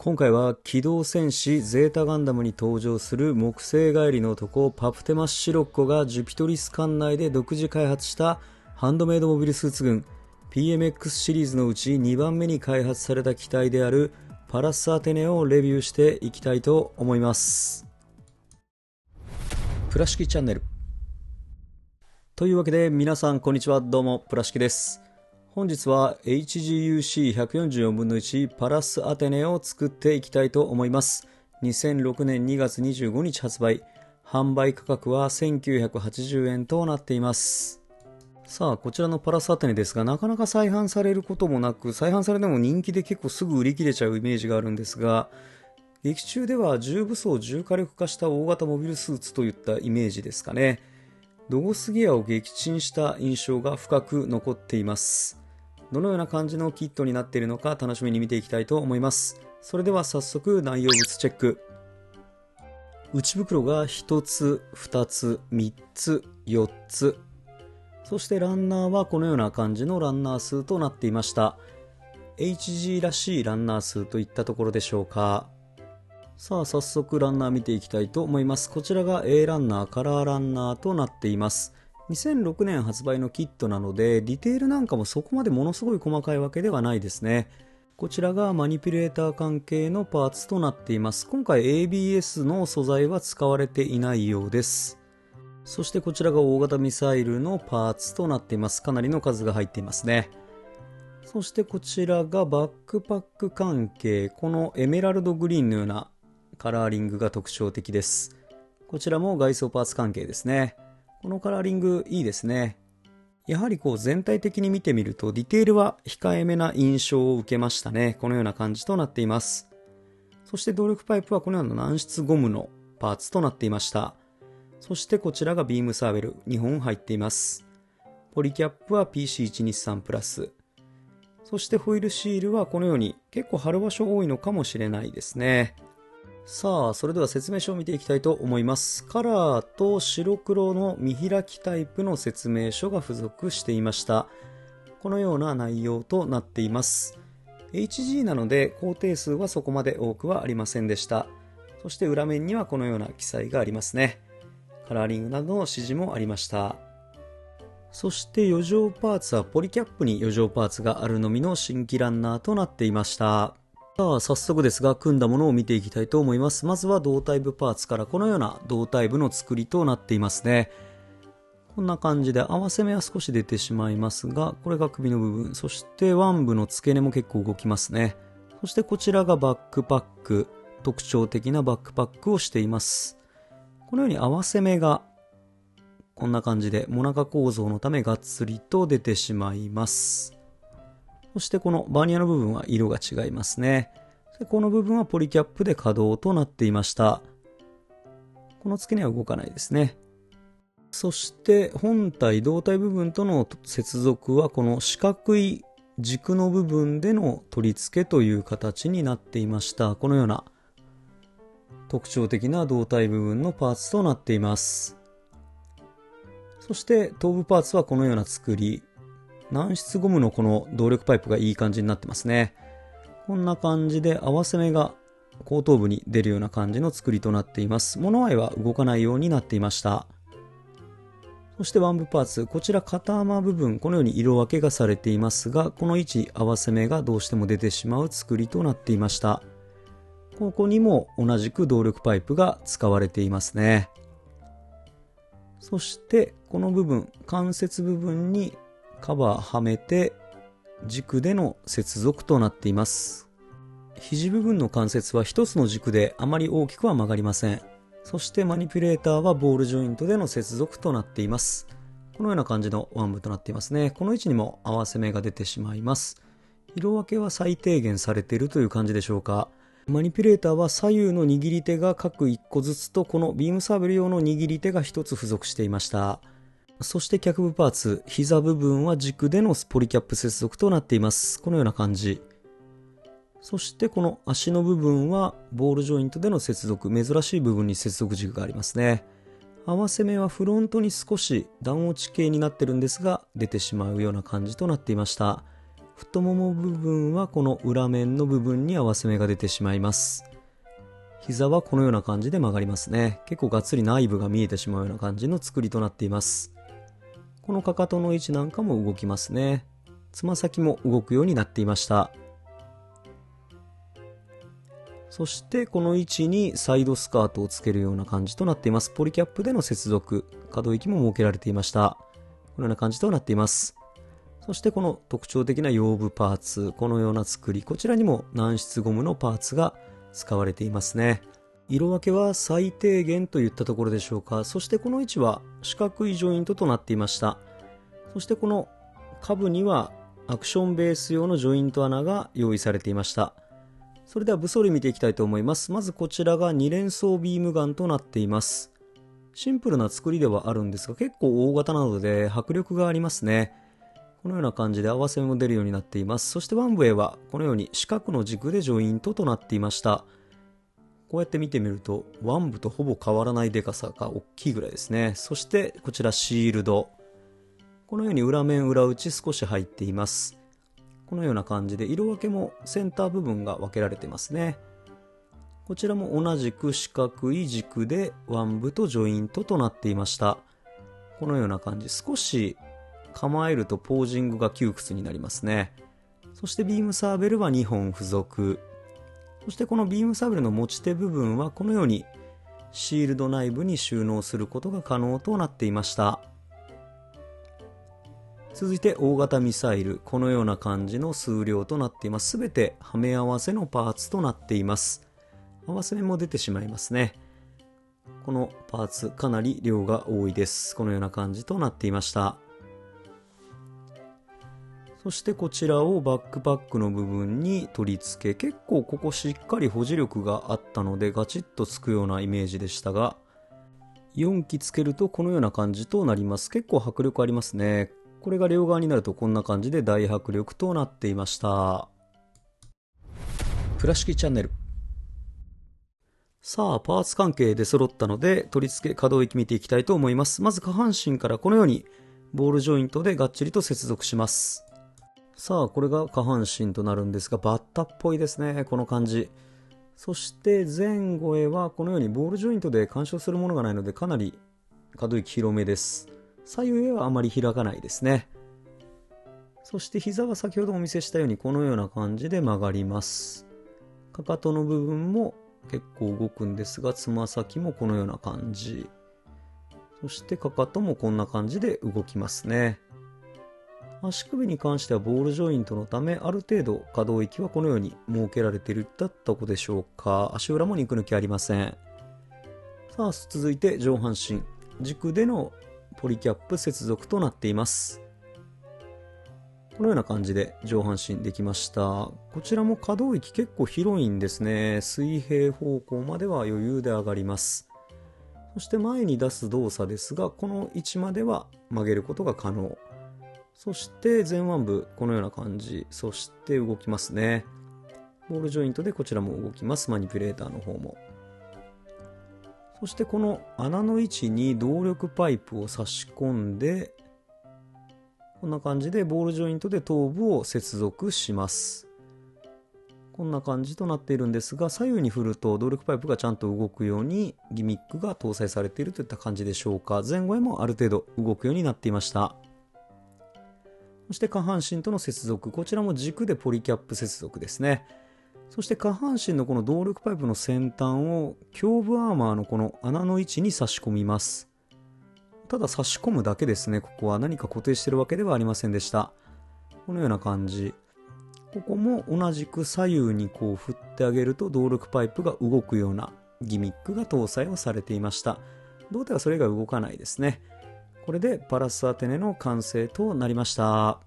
今回は機動戦士ゼータガンダムに登場する木星帰りの男パプテマス・シロッコがジュピトリス艦内で独自開発したハンドメイドモビルスーツ群 PMX シリーズのうち2番目に開発された機体であるパラスアテネをレビューしていきたいと思います。プラシキチャンネルというわけで皆さんこんにちは、どうもプラシキです。本日は HGUC144 分の1パラスアテネを作っていきたいと思います。2006年2月25日発売、販売価格は1980円となっています。さあ、こちらのパラスアテネですが、なかなか再販されることもなく、再販されても人気で結構すぐ売り切れちゃうイメージがあるんですが、劇中では重武装重火力化した大型モビルスーツといったイメージですかね。ドゴスギアを撃沈した印象が深く残っています。どのような感じのキットになっているのか楽しみに見ていきたいと思います。それでは早速内容物チェック。内袋が1つ、2つ、3つ、4つ。そしてランナーはこのような感じのランナー数となっていました。HG らしいランナー数といったところでしょうか。さあ早速ランナー見ていきたいと思います。こちらが A ランナー、カラーランナーとなっています。2006年発売のキットなのでディテールなんかもそこまでものすごい細かいわけではないですね。こちらがマニピュレーター関係のパーツとなっています。今回 ABS の素材は使われていないようです。そしてこちらが大型ミサイルのパーツとなっています。かなりの数が入っていますね。そしてこちらがバックパック関係、このエメラルドグリーンのようなカラーリングが特徴的です。こちらも外装パーツ関係ですね。このカラーリングいいですね。やはり全体的に見てみるとディテールは控えめな印象を受けましたね。このような感じとなっています。そして動力パイプはこのような軟質ゴムのパーツとなっていました。そしてこちらがビームサーベル2本入っています。ポリキャップは PC123 プラス。そしてホイールシールはこのように結構貼る場所多いのかもしれないですね。さあ、それでは説明書を見ていきたいと思います。カラーと白黒の見開きタイプの説明書が付属していました。このような内容となっています。HG なので工程数はそこまで多くはありませんでした。そして裏面にはこのような記載がありますね。カラーリングなどの指示もありました。そして余剰パーツはポリキャップに余剰パーツがあるのみの新規ランナーとなっていました。さあ早速ですが組んだものを見ていきたいと思います。まずは胴体部パーツからこのような胴体部の作りとなっていますね。こんな感じで合わせ目は少し出てしまいますが、これが首の部分、そして腕部の付け根も結構動きますね。そしてこちらがバックパック、特徴的なバックパックをしています。このように合わせ目がこんな感じでモナカ構造のためがっつりと出てしまいます。そしてこのバーニアの部分は色が違いますね。この部分はポリキャップで可動となっていました。この付け根は動かないですね。そして本体胴体部分との接続はこの四角い軸の部分での取り付けという形になっていました。このような特徴的な胴体部分のパーツとなっています。そして頭部パーツはこのような作り。軟質ゴムのこの動力パイプがいい感じになってますね。こんな感じで合わせ目が後頭部に出るような感じの作りとなっています。物合いは動かないようになっていました。そして腕部パーツ、こちら肩穴部分、このように色分けがされていますが、この位置合わせ目がどうしても出てしまう作りとなっていました。ここにも同じく動力パイプが使われていますね。そしてこの部分、関節部分にカバーはめて軸での接続となっています。肘部分の関節は一つの軸であまり大きくは曲がりません。そしてマニピュレーターはボールジョイントでの接続となっています。このような感じの腕部となっていますね。この位置にも合わせ目が出てしまいます。色分けは最低限されているという感じでしょうか。マニピュレーターは左右の握り手が各1個ずつとこのビームサーベル用の握り手が1つ付属していました。そして脚部パーツ、膝部分は軸でのポリキャップ接続となっています。このような感じ。そしてこの足の部分はボールジョイントでの接続、珍しい部分に接続軸がありますね。合わせ目はフロントに少し段落ち系になってるんですが出てしまうような感じとなっていました。太もも部分はこの裏面の部分に合わせ目が出てしまいます。膝はこのような感じで曲がりますね。結構がっつり内部が見えてしまうような感じの作りとなっています。このかかとの位置なんかも動きますね。つま先も動くようになっていました。そしてこの位置にサイドスカートをつけるような感じとなっています。ポリキャップでの接続、可動域も設けられていました。このような感じとなっています。そしてこの特徴的な腰部パーツ、このような作り、こちらにも軟質ゴムのパーツが使われていますね。色分けは最低限といったところでしょうか。そしてこの位置は四角いジョイントとなっていました。そしてこの下部にはアクションベース用のジョイント穴が用意されていました。それでは武装類見ていきたいと思います。まずこちらが2連装ビームガンとなっています。シンプルな作りではあるんですが、結構大型なので迫力がありますね。このような感じで合わせ目も出るようになっています。そしてワンウェイはこのように四角の軸でジョイントとなっていました。こうやって見てみるとワン部とほぼ変わらないデカさが大きいぐらいですね。そしてこちらシールド。このように裏面裏内少し入っています。このような感じで色分けもセンター部分が分けられてますね。こちらも同じく四角い軸でワン部とジョイントとなっていました。このような感じ、少し構えるとポージングが窮屈になりますね。そしてビームサーベルは2本付属。そしてこのビームサーベルの持ち手部分はこのようにシールド内部に収納することが可能となっていました。続いて大型ミサイル、このような感じの数量となっています。すべてはめ合わせのパーツとなっています。合わせ目も出てしまいますね。このパーツかなり量が多いです。このような感じとなっていました。そしてこちらをバックパックの部分に取り付け、結構ここしっかり保持力があったのでガチッとつくようなイメージでしたが、4機つけるとこのような感じとなります。結構迫力ありますね。これが両側になるとこんな感じで大迫力となっていました。倉敷チャンネル。さあ、パーツ関係で揃ったので取り付け可動域見ていきたいと思います。まず下半身からこのようにボールジョイントでがっちりと接続します。さあ、これが下半身となるんですが、バッタっぽいですね、この感じ。そして前後へはこのようにボールジョイントで干渉するものがないのでかなり可動域広めです。左右へはあまり開かないですね。そして膝は先ほどお見せしたようにこのような感じで曲がります。かかとの部分も結構動くんですが、つま先もこのような感じ。そしてかかともこんな感じで動きますね。足首に関してはボールジョイントのためある程度可動域はこのように設けられているだったことでしょうか。足裏も肉抜きありません。さあ続いて上半身、軸でのポリキャップ接続となっています。このような感じで上半身できました。こちらも可動域結構広いんですね。水平方向までは余裕で上がります。そして前に出す動作ですが、この位置までは曲げることが可能。そして前腕部このような感じ。そして動きますね。ボールジョイントでこちらも動きます。マニピュレーターの方も。そしてこの穴の位置に動力パイプを差し込んで、こんな感じでボールジョイントで頭部を接続します。こんな感じとなっているんですが、左右に振ると動力パイプがちゃんと動くようにギミックが搭載されているといった感じでしょうか。前後へもある程度動くようになっていました。そして下半身との接続、こちらも軸でポリキャップ接続ですね。そして下半身のこの動力パイプの先端を胸部アーマーのこの穴の位置に差し込みます。ただ差し込むだけですね。ここは何か固定しているわけではありませんでした。このような感じ。ここも同じく左右にこう振ってあげると動力パイプが動くようなギミックが搭載をされていました。胴体はそれ以外動かないですね。これでパラスアテネの完成となりました。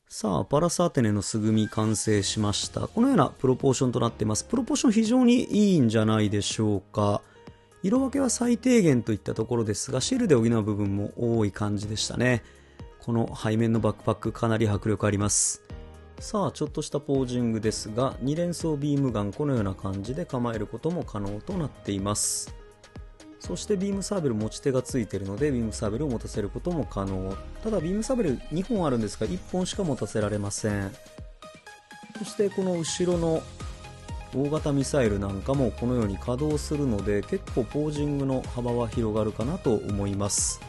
さあ、パラスアテネの素組み完成しました。このようなプロポーションとなっています。プロポーション非常にいいんじゃないでしょうか。色分けは最低限といったところですが、シールで補う部分も多い感じでしたね。この背面のバックパックかなり迫力あります。さあ、ちょっとしたポージングですが、2連装ビームガンこのような感じで構えることも可能となっています。そしてビームサーベル持ち手がついているのでビームサーベルを持たせることも可能。ただビームサーベル2本あるんですが1本しか持たせられません。そしてこの後ろの大型ミサイルなんかもこのように稼働するので結構ポージングの幅は広がるかなと思います。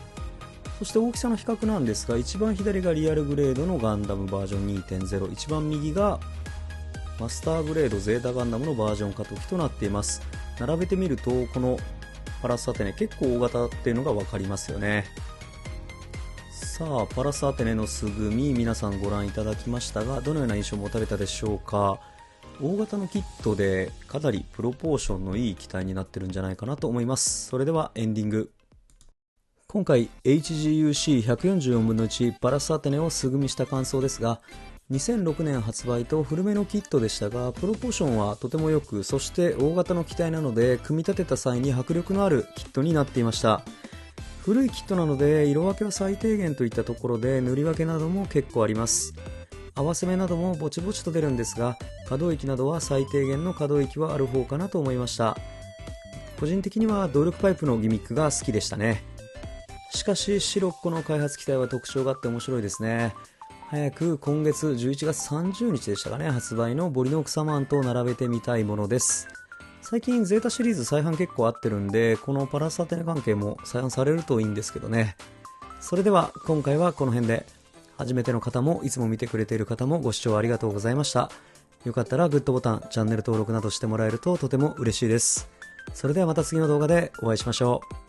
そして大きさの比較なんですが、一番左がリアルグレードのガンダムバージョン 2.0、 一番右がマスターグレードゼータガンダムのバージョン過渡機となっています。並べてみるとこのパラスアテネ結構大型っていうのが分かりますよね。さあパラスアテネの素組み皆さんご覧いただきましたが、どのような印象を持たれたでしょうか。大型のキットでかなりプロポーションのいい機体になってるんじゃないかなと思います。それではエンディング。今回 HGUC144 分の1パラスアテネを素組みした感想ですが、2006年発売と古めのキットでしたが、プロポーションはとても良く、そして大型の機体なので組み立てた際に迫力のあるキットになっていました。古いキットなので色分けは最低限といったところで塗り分けなども結構あります。合わせ目などもぼちぼちと出るんですが、可動域などは最低限の可動域はある方かなと思いました。個人的には動力パイプのギミックが好きでしたね。しかしシロッコの開発機体は特徴があって面白いですね。早く今月11月30日でしたかね、発売のボリノークサマンと並べてみたいものです。最近ゼータシリーズ再販結構合ってるんで、このパラスアテネ関係も再販されるといいんですけどね。それでは今回はこの辺で、初めての方もいつも見てくれている方もご視聴ありがとうございました。よかったらグッドボタン、チャンネル登録などしてもらえるととても嬉しいです。それではまた次の動画でお会いしましょう。